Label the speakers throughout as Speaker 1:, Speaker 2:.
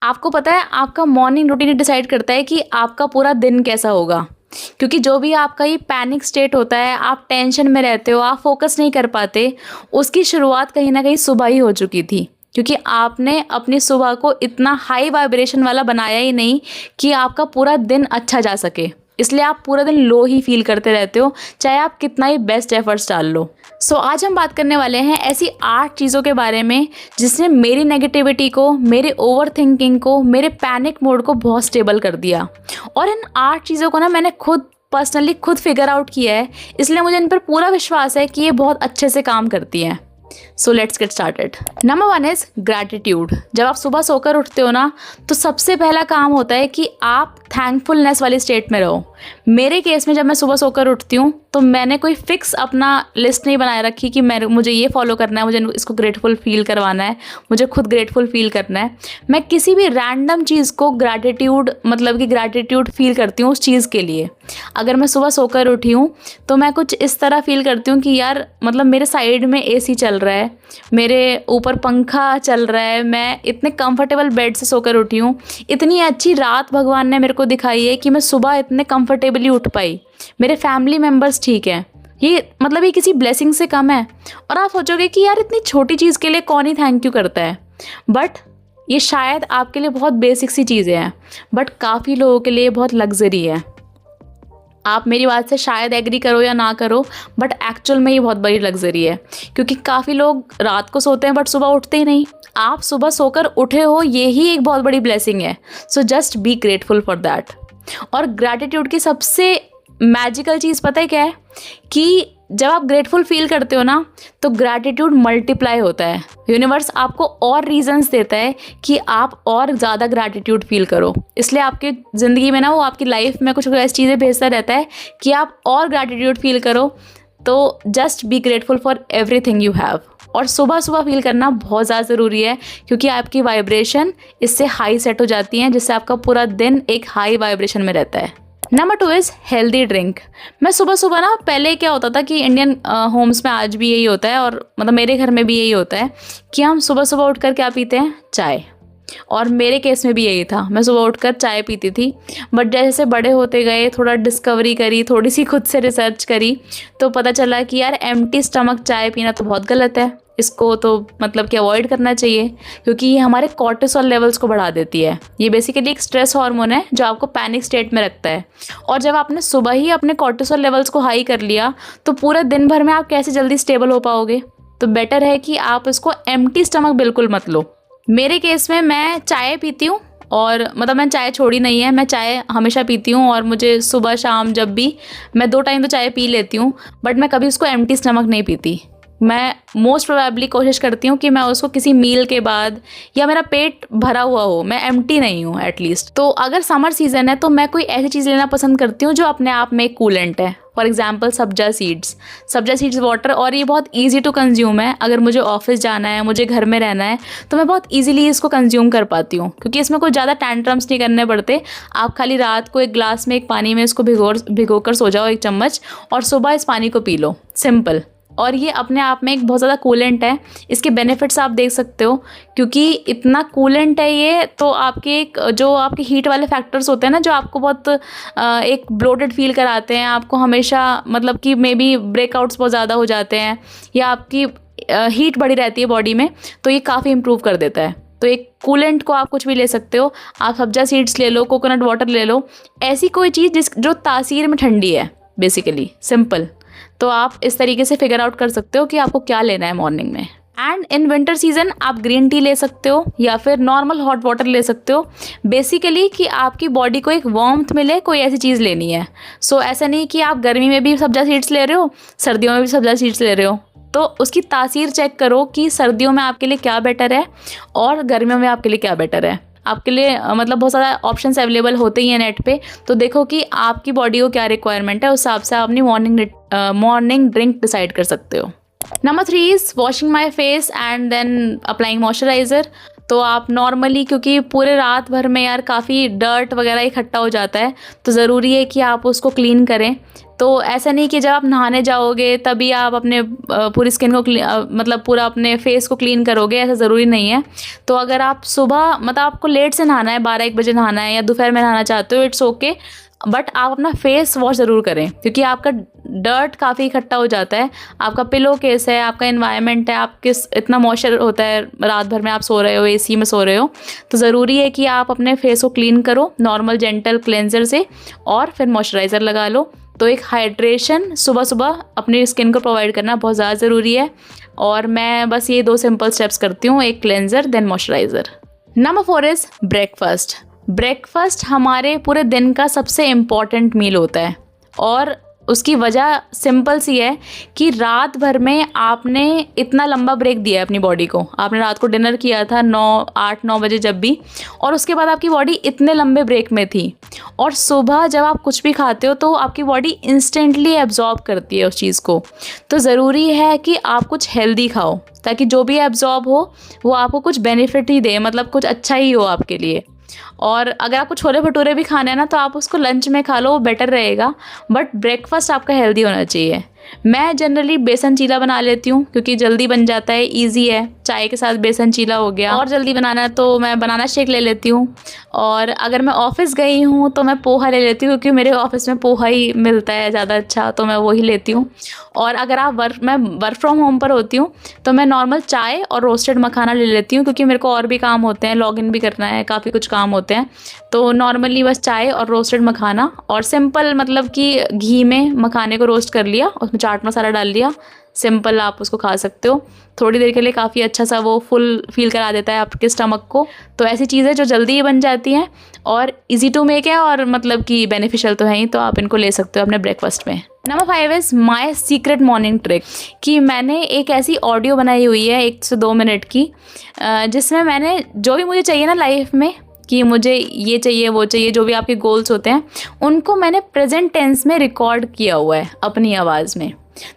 Speaker 1: आपको पता है आपका मॉर्निंग रूटीन डिसाइड करता है कि आपका पूरा दिन कैसा होगा। क्योंकि जो भी आपका ये पैनिक स्टेट होता है, आप टेंशन में रहते हो, आप फोकस नहीं कर पाते, उसकी शुरुआत कहीं ना कहीं सुबह ही हो चुकी थी। क्योंकि आपने अपनी सुबह को इतना हाई वाइब्रेशन वाला बनाया ही नहीं कि आपका पूरा दिन अच्छा जा सके। इसलिए आप पूरा दिन लो ही फील करते रहते हो, चाहे आप कितना ही बेस्ट एफर्ट्स डाल लो। सो आज हम बात करने वाले हैं ऐसी 8 चीज़ों के बारे में जिसने मेरी नेगेटिविटी को, मेरे ओवर थिंकिंग को, मेरे पैनिक मोड को बहुत स्टेबल कर दिया। और इन 8 चीज़ों को ना मैंने खुद पर्सनली खुद फिगर आउट किया है, इसलिए मुझे इन पर पूरा विश्वास है कि ये बहुत अच्छे से काम करती हैं। So let's get started. Number 1 is gratitude. जब आप सुबह सोकर उठते हो ना, तो सबसे पहला काम होता है कि आप थैंकफुलनेस वाली स्टेट में रहो। मेरे केस में जब मैं सुबह सोकर उठती हूँ तो मैंने कोई फिक्स अपना लिस्ट नहीं बनाए रखी कि मुझे ये फॉलो करना है, मुझे इसको ग्रेटफुल फील करवाना है, मुझे खुद ग्रेटफुल फील करना है। मैं किसी भी रैंडम चीज़ को ग्रैटिट्यूड मतलब कि ग्रैटिट्यूड फील करती हूँ उस चीज़ के लिए। अगर मैं सुबह सोकर उठी हूँ तो मैं कुछ इस तरह फील करती हूँ कि यार मतलब मेरे साइड में एसी चल रहा है, मेरे ऊपर पंखा चल रहा है, मैं इतने कंफर्टेबल बेड से सोकर उठी हूँ, इतनी अच्छी रात भगवान ने मेरे को दिखाई है कि मैं सुबह इतने कंफर्टेबली उठ पाई, मेरे फैमिली मेम्बर्स ठीक हैं। ये मतलब ये किसी ब्लेसिंग से कम है। और आप सोचोगे कि यार इतनी छोटी चीज़ के लिए कौन ही थैंक यू करता है, बट ये शायद आपके लिए बहुत बेसिक सी चीज़ें हैं, बट काफ़ी लोगों के लिए बहुत लग्जरी है। आप मेरी बात से शायद एग्री करो या ना करो, बट एक्चुअल में ये बहुत बड़ी लग्जरी है। क्योंकि काफ़ी लोग रात को सोते हैं बट सुबह उठते ही नहीं। आप सुबह सोकर उठे हो, ये ही एक बहुत बड़ी ब्लेसिंग है। So just be grateful for that. और ग्रैटिट्यूड की सबसे मैजिकल चीज़ पता है क्या है, कि जब आप ग्रेटफुल फील करते हो ना तो ग्रैटिट्यूड मल्टीप्लाई होता है। यूनिवर्स आपको और रीजंस देता है कि आप और ज़्यादा ग्रैटिट्यूड फील करो। इसलिए आपकी ज़िंदगी में ना वो आपकी लाइफ में कुछ ऐसी चीज़ें भेजता रहता है कि आप और ग्रैटिट्यूड फील करो। तो just be grateful for everything you have. और सुबह सुबह फील करना बहुत ज़्यादा ज़रूरी है, क्योंकि आपकी वाइब्रेशन इससे हाई सेट हो जाती है, जिससे आपका पूरा दिन एक हाई वाइब्रेशन में रहता है। Number 2 is healthy drink. मैं सुबह सुबह ना, पहले क्या होता था कि इंडियन होम्स में आज भी यही होता है और मतलब मेरे घर में भी यही होता है कि हम सुबह सुबह उठकर क्या पीते हैं, चाय। और मेरे केस में भी यही था, मैं सुबह उठकर चाय पीती थी। बट जैसे बड़े होते गए, थोड़ा डिस्कवरी करी, थोड़ी सी खुद से रिसर्च करी, तो पता चला कि यार एम्प्टी स्टमक चाय पीना तो बहुत गलत है। इसको तो मतलब कि अवॉइड करना चाहिए, क्योंकि ये हमारे कॉर्टिसोल लेवल्स को बढ़ा देती है। ये बेसिकली एक स्ट्रेस हार्मोन है जो आपको पैनिक स्टेट में रखता है। और जब आपने सुबह ही अपने कॉर्टिसोल लेवल्स को हाई कर लिया तो पूरे दिन भर में आप कैसे जल्दी स्टेबल हो पाओगे। तो बेटर है कि आप इसको एम्प्टी स्टमक बिल्कुल मत लो। मेरे केस में मैं चाय पीती हूँ, और मतलब मैंने चाय छोड़ी नहीं है, मैं चाय हमेशा पीती हूँ। और मुझे सुबह शाम जब भी, मैं 2 टाइम तो चाय पी लेती हूँ, बट मैं कभी उसको एम्प्टी स्टमक नहीं पीती। मैं मोस्ट प्रोबेबली कोशिश करती हूँ कि मैं उसको किसी मील के बाद, या मेरा पेट भरा हुआ हो, मैं एम्प्टी नहीं हूँ एटलीस्ट। तो अगर समर सीजन है तो मैं कोई ऐसी चीज़ लेना पसंद करती हूँ जो अपने आप में कूलेंट है। For example sabja seeds water. और ये बहुत ईजी टू कंज्यूम है। अगर मुझे ऑफिस जाना है, मुझे घर में रहना है, तो मैं बहुत ईजिली इसको कंज्यूम कर पाती हूँ, क्योंकि इसमें कोई ज़्यादा टैंट्रम्स नहीं करने पड़ते। आप खाली रात को एक ग्लास में एक पानी में इसको भिगोकर सो जाओ 1 चम्मच, और सुबह इस पानी को पी लो, सिंपल। और ये अपने आप में एक बहुत ज़्यादा कूलेंट है। इसके बेनिफिट्स आप देख सकते हो, क्योंकि इतना कूलेंट है ये। तो आपके जो आपके हीट वाले फैक्टर्स होते हैं ना, जो आपको बहुत एक ब्लोटेड फील कराते हैं, आपको हमेशा मतलब कि मे बी ब्रेकआउट्स बहुत ज़्यादा हो जाते हैं, या आपकी हीट बढ़ी रहती है बॉडी में, तो ये काफ़ी इंप्रूव कर देता है। तो एक कूलेंट को आप कुछ भी ले सकते हो। आप सब्जा सीड्स ले लो, कोकोनट वाटर ले लो, ऐसी कोई चीज़ जो तासीर में ठंडी है, बेसिकली सिंपल। तो आप इस तरीके से फिगर आउट कर सकते हो कि आपको क्या लेना है मॉर्निंग में। एंड इन विंटर सीजन आप ग्रीन टी ले सकते हो, या फिर नॉर्मल हॉट वाटर ले सकते हो, बेसिकली कि आपकी बॉडी को एक वार्मथ मिले, कोई ऐसी चीज़ लेनी है। सो ऐसा नहीं कि आप गर्मी में भी सब्जा सीड्स ले रहे हो, सर्दियों में भी सब्जा सीड्स ले रहे हो। तो उसकी तासीर चेक करो कि सर्दियों में आपके लिए क्या बेटर है और गर्मियों में आपके लिए क्या बेटर है। आपके लिए मतलब बहुत सारा ऑप्शंस अवेलेबल होते ही हैं नेट पे। तो देखो कि आपकी बॉडी को क्या रिक्वायरमेंट है, उस हिसाब से आप अपनी मॉर्निंग ड्रिंक डिसाइड कर सकते हो। Number 3 is washing my face and then applying moisturiser. तो आप नॉर्मली, क्योंकि पूरे रात भर में यार काफ़ी डर्ट वगैरह इकट्ठा हो जाता है, तो ज़रूरी है कि आप उसको क्लीन करें। तो ऐसा नहीं कि जब आप नहाने जाओगे तभी आप अपने पूरी स्किन को मतलब पूरा अपने फेस को क्लीन करोगे, ऐसा ज़रूरी नहीं है। तो अगर आप सुबह मतलब आपको लेट से नहाना है, 12-1 बजे नहाना है या दोपहर में नहाना चाहते हो, इट्स ओके, बट आप अपना फेस वॉश ज़रूर करें, क्योंकि आपका डर्ट काफ़ी इकट्ठा हो जाता है। आपका पिलो केस है, आपका एनवायरनमेंट है, आप किस इतना मॉइस्चर होता है रात भर में, आप सो रहे हो, एसी में सो रहे हो, तो ज़रूरी है कि आप अपने फेस को क्लीन करो नॉर्मल जेंटल क्लेंजर से और फिर मॉइस्चराइज़र लगा लो। तो एक हाइड्रेशन सुबह सुबह अपनी स्किन को प्रोवाइड करना बहुत ज़्यादा ज़रूरी है। और मैं बस ये 2 सिंपल स्टेप्स करती हूँ, एक cleanser then moisturiser. Number 4 is breakfast. Breakfast हमारे पूरे दिन का सबसे इम्पॉर्टेंट मील होता है और उसकी वजह सिंपल सी है कि रात भर में आपने इतना लंबा ब्रेक दिया है अपनी बॉडी को। आपने रात को डिनर किया था 8-9 बजे जब भी, और उसके बाद आपकी बॉडी इतने लंबे ब्रेक में थी, और सुबह जब आप कुछ भी खाते हो तो आपकी बॉडी इंस्टेंटली एब्जॉर्ब करती है उस चीज़ को। तो ज़रूरी है कि आप कुछ हेल्दी खाओ ताकि जो भी एब्जॉर्ब हो वो आपको कुछ बेनिफिट ही दे, मतलब कुछ अच्छा ही हो आपके लिए। और अगर आपको छोले भटूरे भी खाने हैं ना तो आप उसको लंच में खा लो, वो बेटर रहेगा, बट ब्रेकफास्ट आपका हेल्दी होना चाहिए। मैं जनरली बेसन चीला बना लेती हूँ क्योंकि जल्दी बन जाता है, इजी है। चाय के साथ बेसन चीला हो गया, और जल्दी बनाना है तो मैं बनाना शेक ले लेती हूँ। और अगर मैं ऑफ़िस गई हूँ तो मैं पोहा ले लेती हूँ, क्योंकि मेरे ऑफ़िस में पोहा ही मिलता है ज़्यादा अच्छा, तो मैं वही लेती हूँ। और अगर मैं वर्क फ्रॉम होम पर होती हूँ तो मैं नॉर्मल चाय और रोस्टेड मखाना ले लेती हूँ, क्योंकि मेरे को और भी काम होते हैं, लॉगिन भी करना है, काफ़ी कुछ काम होते हैं। तो नॉर्मली बस चाय और रोस्टेड मखाना, और सिंपल मतलब कि घी में मखाने को रोस्ट कर लिया, उसमें चाट मसाला डाल लिया, सिंपल आप उसको खा सकते हो। थोड़ी देर के लिए काफ़ी अच्छा सा वो फुल फील करा देता है आपके स्टमक को। तो ऐसी चीज़ें जो जल्दी ही बन जाती हैं और इजी टू मेक है, और मतलब कि बेनिफिशियल तो है ही, तो आप इनको ले सकते हो अपने ब्रेकफास्ट में। Number 5 is my secret morning trick, कि मैंने एक ऐसी ऑडियो बनाई हुई है 1 से 2 मिनट की, जिसमें मैंने जो भी मुझे चाहिए ना लाइफ में, कि मुझे ये चाहिए वो चाहिए, जो भी आपके गोल्स होते हैं उनको मैंने प्रेजेंट टेंस में रिकॉर्ड किया हुआ है अपनी आवाज़ में।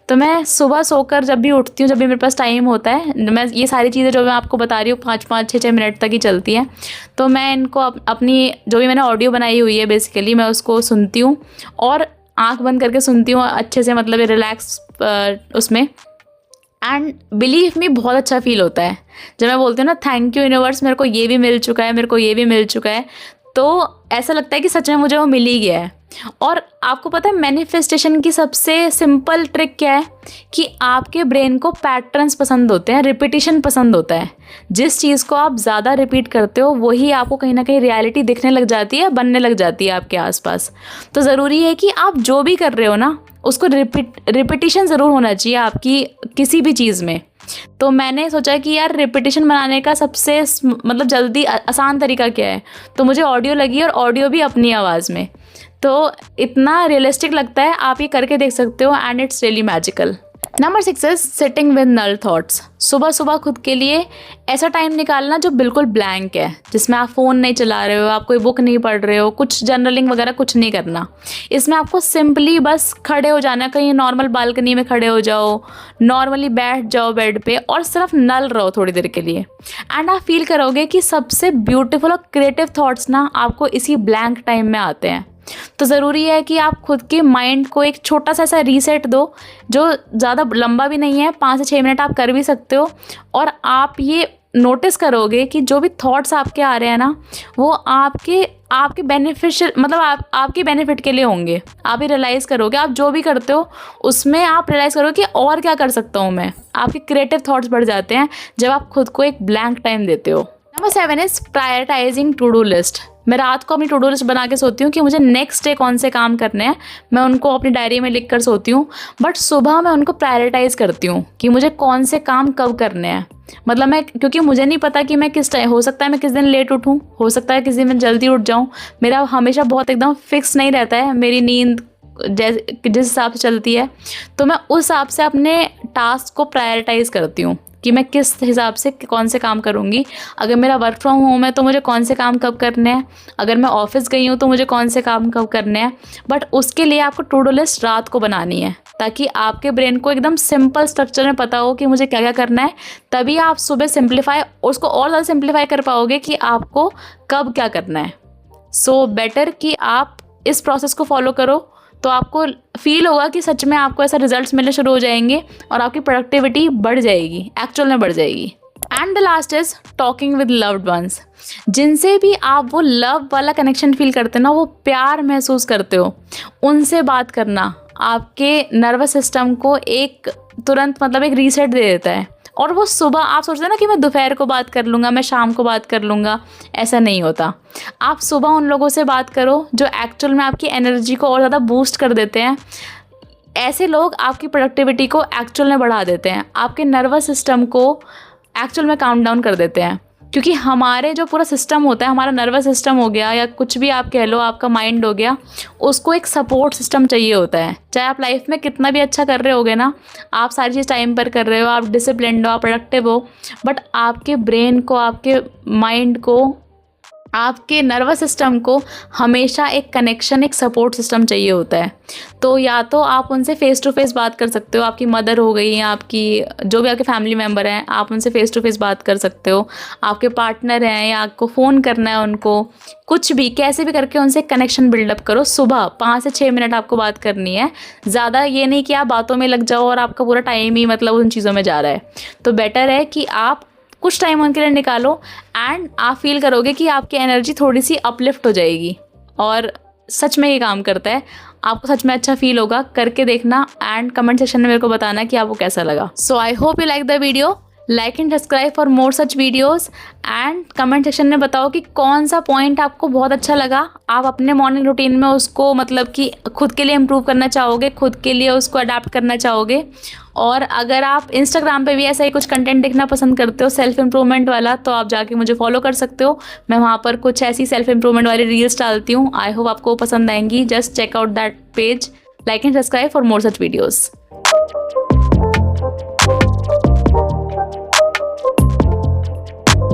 Speaker 1: तो मैं सुबह सोकर जब भी उठती हूँ, जब भी मेरे पास टाइम होता है, मैं ये सारी चीज़ें जो मैं आपको बता रही हूँ 5-5, 6-6 मिनट तक ही चलती हैं, तो मैं इनको अपनी जो भी मैंने ऑडियो बनाई हुई है बेसिकली मैं उसको सुनती हूँ, और आँख बंद करके सुनती हूँ अच्छे से, मतलब रिलैक्स उसमें। एंड बिलीव मी, बहुत अच्छा फील होता है जब मैं बोलती हूँ ना थैंक यू यूनिवर्स, मेरे को ये भी मिल चुका है, मेरे को ये भी मिल चुका है, तो ऐसा लगता है कि सच में मुझे वो मिल ही गया है। और आपको पता है मैनिफेस्टेशन की सबसे सिंपल ट्रिक क्या है, कि आपके ब्रेन को पैटर्न्स पसंद होते हैं, रिपीटिशन पसंद होता है। जिस चीज़ को आप ज़्यादा रिपीट करते हो वही आपको कहीं ना कहीं रियलिटी दिखने लग जाती है, बनने लग जाती है आपके आसपास। तो ज़रूरी है कि आप जो भी कर रहे हो ना उसको रिपीटिशन ज़रूर होना चाहिए आपकी किसी भी चीज़ में। तो मैंने सोचा कि यार रिपीटिशन बनाने का सबसे मतलब जल्दी आसान तरीका क्या है, तो मुझे ऑडियो लगी, और ऑडियो भी अपनी आवाज़ में, तो इतना रियलिस्टिक लगता है। आप ये करके देख सकते हो and it's really magical. Number 6 is sitting with null thoughts. सुबह सुबह खुद के लिए ऐसा टाइम निकालना जो बिल्कुल ब्लैंक है, जिसमें आप फ़ोन नहीं चला रहे हो, आप कोई बुक नहीं पढ़ रहे हो, कुछ जर्नलिंग वगैरह कुछ नहीं करना। इसमें आपको सिंपली बस खड़े हो जाना, कहीं नॉर्मल बालकनी में खड़े हो जाओ, नॉर्मली बैठ जाओ बेड पे और सिर्फ नल रहो थोड़ी देर के लिए, एंड आप फील करोगे कि सबसे ब्यूटीफुल और क्रिएटिव थॉट्स ना आपको इसी ब्लैंक टाइम में आते हैं। तो ज़रूरी है कि आप खुद के माइंड को एक छोटा सा ऐसा रीसेट दो, जो ज़्यादा लंबा भी नहीं है, 5 से 6 मिनट आप कर भी सकते हो, और आप ये नोटिस करोगे कि जो भी थॉट्स आपके आ रहे हैं ना वो आपके बेनिफिशियल, मतलब आपके बेनिफिट के लिए होंगे। आप ये रियलाइज़ करोगे, आप जो भी करते हो उसमें आप रियलाइज़ करोगे कि और क्या कर सकता हूँ मैं। आपके क्रिएटिव थॉट्स बढ़ जाते हैं जब आप खुद को एक ब्लैंक टाइम देते हो। Number 7 is prioritising to do list. मैं रात को अपनी टू डू लिस्ट बना के सोती हूँ कि मुझे नेक्स्ट डे कौन से काम करने हैं, मैं उनको अपनी डायरी में लिख कर सोती हूँ, बट सुबह मैं उनको प्रायोरिटाइज करती हूँ कि मुझे कौन से काम कब करने हैं। मतलब क्योंकि मुझे नहीं पता कि मैं किस टाइम, हो सकता है मैं किस दिन लेट उठूँ, हो सकता है किस दिन मैं जल्दी उठ जाऊँ। मेरा हमेशा बहुत एकदम फिक्स नहीं रहता है, मेरी नींद जिस हिसाब से चलती है, तो मैं उस हिसाब से अपने टास्क को प्रायोरिटाइज करती हूँ कि मैं किस हिसाब से कौन से काम करूँगी। अगर मेरा वर्क फ्रॉम होम है तो मुझे कौन से काम कब करने हैं, अगर मैं ऑफिस गई हूँ तो मुझे कौन से काम कब करने हैं, बट उसके लिए आपको टू डू लिस्ट रात को बनानी है। ताकि आपके ब्रेन को एकदम सिंपल स्ट्रक्चर में पता हो कि मुझे क्या क्या करना है। तभी आप सुबह सिंप्लीफाई, उसको और ज़्यादा सिंप्लीफाई कर पाओगे कि आपको कब क्या करना है। सो बेटर कि आप इस प्रोसेस को फॉलो करो, तो आपको फील होगा कि सच में आपको ऐसा रिजल्ट्स मिलने शुरू हो जाएंगे और आपकी प्रोडक्टिविटी बढ़ जाएगी, एक्चुअल में बढ़ जाएगी। And the last is talking with loved ones. जिनसे भी आप वो लव वाला कनेक्शन फील करते हो ना, वो प्यार महसूस करते हो, उनसे बात करना आपके नर्वस सिस्टम को एक तुरंत मतलब एक रीसेट दे देता है। और वो सुबह आप सोचते हैं ना कि मैं दोपहर को बात कर लूँगा, मैं शाम को बात कर लूँगा, ऐसा नहीं होता। आप सुबह उन लोगों से बात करो जो एक्चुअल में आपकी एनर्जी को और ज़्यादा बूस्ट कर देते हैं। ऐसे लोग आपकी प्रोडक्टिविटी को एक्चुअल में बढ़ा देते हैं, आपके नर्वस सिस्टम को एक्चुअल में काउंट डाउन कर देते हैं। क्योंकि हमारे जो पूरा सिस्टम होता है, हमारा नर्वस सिस्टम हो गया या कुछ भी आप कह लो, आपका माइंड हो गया, उसको एक सपोर्ट सिस्टम चाहिए होता है। चाहे आप लाइफ में कितना भी अच्छा कर रहे होगे ना, आप सारी चीज़ टाइम पर कर रहे हो, आप डिसिप्लिन्ड हो, आप प्रोडक्टिव हो, बट आपके ब्रेन को, आपके माइंड को, आपके नर्वस सिस्टम को हमेशा एक कनेक्शन, एक सपोर्ट सिस्टम चाहिए होता है। तो या तो आप उनसे फ़ेस टू फेस बात कर सकते हो, आपकी मदर हो गई या आपकी जो भी आपके फैमिली मेम्बर हैं, आप उनसे फ़ेस टू फेस बात कर सकते हो। आपके पार्टनर हैं या आपको फ़ोन करना है उनको, कुछ भी कैसे भी करके उनसे कनेक्शन बिल्डअप करो। सुबह 5 से 6 मिनट आपको बात करनी है, ज़्यादा ये नहीं कि आप बातों में लग जाओ और आपका पूरा टाइम ही मतलब उन चीज़ों में जा रहा है। तो बेटर है कि आप कुछ टाइम उनके लिए निकालो एंड आप फील करोगे कि आपकी एनर्जी थोड़ी सी अपलिफ्ट हो जाएगी। और सच में ये काम करता है, आपको सच में अच्छा फील होगा। करके देखना एंड कमेंट सेक्शन में मेरे को बताना कि आपको कैसा लगा। So I hope you like the video. Like and subscribe for more such videos and comment section में बताओ कि कौन सा पॉइंट आपको बहुत अच्छा लगा। आप अपने मॉर्निंग रूटीन में उसको मतलब कि खुद के लिए इम्प्रूव करना चाहोगे, खुद के लिए उसको अडाप्ट करना चाहोगे। और अगर आप इंस्टाग्राम पे भी ऐसा ही कुछ कंटेंट देखना पसंद करते हो सेल्फ इम्प्रूवमेंट वाला, तो आप जाके मुझे फॉलो कर सकते हो। मैं वहाँ पर कुछ ऐसी सेल्फ इम्प्रूवमेंट वाली रील्स डालती हूँ। आई होप आपको पसंद आएंगी। Just check out that page. Like and subscribe for more such videos.